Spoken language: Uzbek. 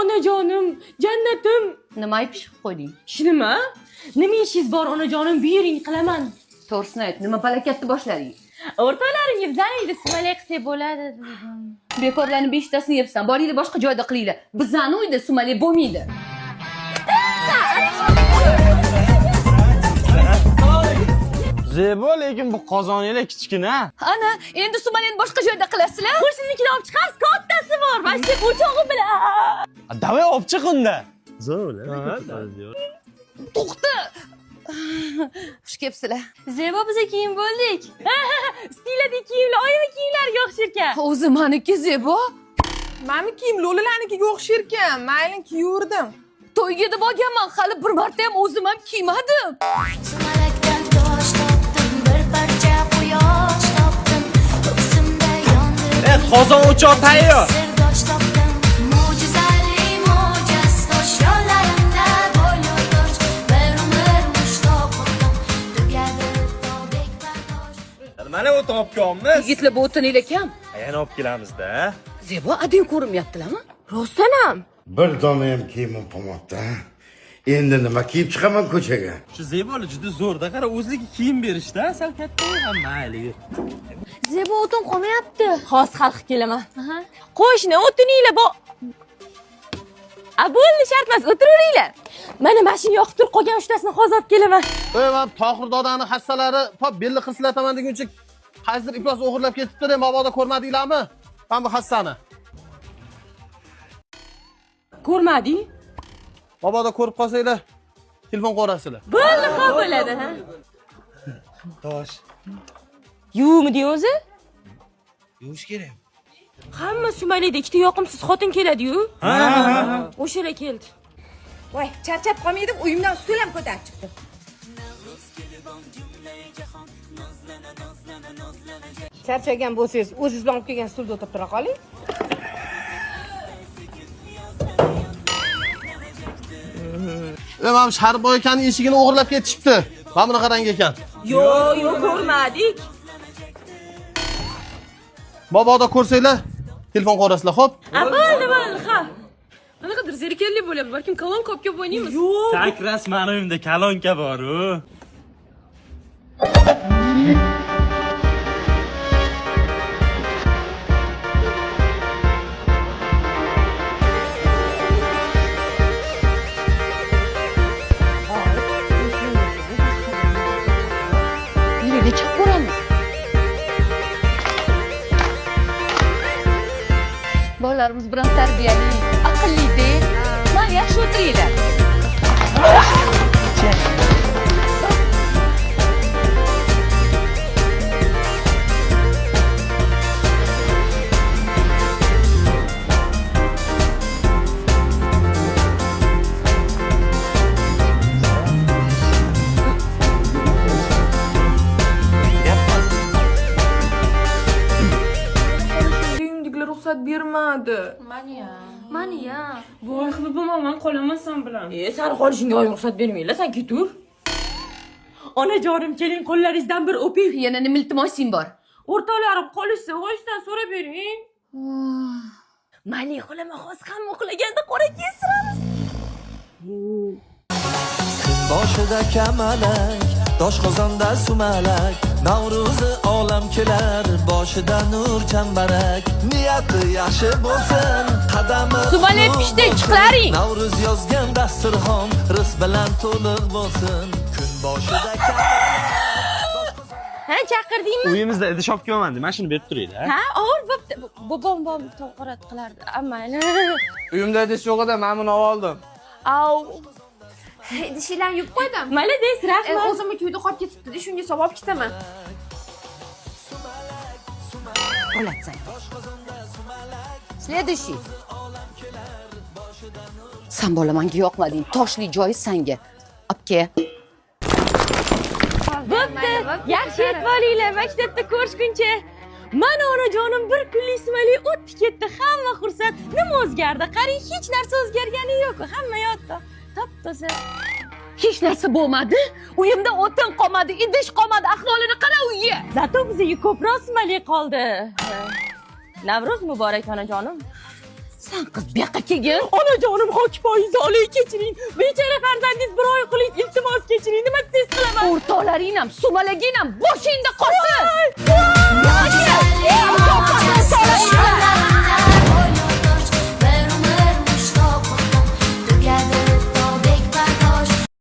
onajonim, jannatim. Nima ayb pishib qo'yding? Shunimi? Nima ishingiz bor onajonim, buyuring qilaman. To'g'risini ayt, nima palakatni boshlading? O'rtalaringiz zaningda sumali qilsa bo'ladi dedim. Bekorlarni 5tasini yebsan, boringlar boshqa joyda qilinglar. Bizning uyda sumali bo'lmaydi. Zebo, lekin bu qozoninglar kichkina. Ana, endi sumalini boshqa joyda qilasizlar. Qo'shninikini olib chiqasiz, kattasi bor. Mana shu o'chog'i bilan. Davay olib chiq unda. To'xta. Xush kelibsizlar. Zebo biza kiyim bo'ldik. Stilada kiyimlar, oyimi kiyimlariga o'xshar ekan. O'zi meniki Zebo. Mani kiyim lo'lilarnikiga o'xshar ekan. Mayli kiyurdim. To'yga deb olganman, hali bir marta ham o'zim ham kiymadim. Sumalakdan tosh topdim, bir parcha quyosh topdim, ko'ksimda yondirdim. Qozon o'choq tayyor. Sirdosh topdim, mo'jizali mo'jiz tosh yo'llarimda bo'lyo'rdosh, bir umr mushtoq qildim, tugadi tobek bardosh. Mana o'tib olib kelamiz. Yigitlar bu o'tininglar kam. Yana olib kelamiz-da. Zebo, ading ko'rinmayaptilarmi? Rostdan ham. Bir dona ham kiyimim qolmabdi. Endi nima kiyib chiqaman ko'chaga? Shu Zeboli juda zo'rda, qara o'ziga kiyim berishda, sal katta ham mayli. Zebo o'tin qolmayapti. Xos xalq kelaman. Qo'shni o'tininglar bor. Bo'ldi, shart emas, o'tiravringlar. Mana mashina yoqib turib qolgan 3tasini hozir olib kelaman. Ey, men Tohir dodani hassalari pop belli qislataman deguncha qaysidir iflos o'g'irlab ketibdi, mabodo ko'rmadinglarmi? Mana bu hassani. Ko'rmading? Mabodo ko'rib qolsanglar, telefon qo'rasizlar. Bo'ldi, xo'p bo'ladi, ha. Tosh. Yuvmidi o'zi? Yuvish kerak. Hamma sumalida ikkita yoqimsiz xotin keladi-yu. Ha. O'shalar keldi. Voy, charchab qolmaydim, uyimdan stul ham ko'tarib chiqdim. Charchagan bo'lsangiz, o'zingiz bilan olib kelgan stulda o'tirib tura qoling. Mana Sharif boy akaning eshigini o'g'irlab ketishibdi. Mana bunaqa rang ekan. Yo'q, ko'rmadik. Mabodo ko'rsanglar, telefon qo'rasizlar, xo'p? Bo'ldi, ha. Qanaqadir zerikarli bo'lyapti. Balkim kolonka olib kelib o'ynaymiz. Yo'q. Tak rasman uyimda kalonka bor-ku. Yurib chiqib ko'ramiz. Bolalarimiz bilan tarbiyali, aqlli-da. Mana yaxshi o'tiringlar. Uyimdagilar ruxsat bermadi. Mani-ya. Voy, xafa bo'lmayman, qolaman sen bilan. Sani qolishingga oyim ruxsat bermaylar, sen ketur. Onajonim, keling qo'llaringizdan bir o'ping. Yana nima iltimosim bor? O'rtoqlarim qolishsa, voyisdan so'rab bering. Mani xolama xos hamma uxlaganda qora kesiramiz. Boshida kamalak, toshqozonda sumalak, Navro'zi olam kelar, boshida nur chambarak, niyati yaxshi bo'lsin, qadami Sumali pishdi, chiqlaring. Navro'z yozgan dasturxon, rizq bilan to'liq bo'lsin, kun boshida kamalak. Ha, chaqirdingmi? Uyimizda idish olib kelman, mana shuni berib turinglar. Ha, og'ir bo'pti. Bobom to'g'rat qilardi. Amayli. Uyimda idish yo'q edi, men buni oldim. Au. Idishinglarni yuvib qo'ydim. Malades, rahmat. O'zimni to'yda qolib ketibdi, shunga savol ketaman. Bo'latsan. Следующий. Sen bola menga yoqmading. Toshli joyi senga. Obke. Bo'pti. Yaxshi yetib olinglar, maktabda ko'rishguncha. Mana onajonim bir kunlik sumali o'tdi ketdi, hamma xursand. Nima o'zgardi? Qarang, hech narsa o'zgargani yo'q. Hamma yotdi. Top-toza. Hech narsa bo'lmadi. Uyimda o'tin qolmadi, idish qolmadi. Ahvolini qara uyga. Zato bizga ko'proq sumali qoldi. Navro'z muborak onajonim. Sen kız bu yoqqa kelgin. Onajonim hokipoyingizni olay kechiring. Bechora farzandingiz bir oy qiling, iltimos kechiring. Nima desiz qilaman? O'rtoqlaring ham, sumalaging ham boshingda qolsin.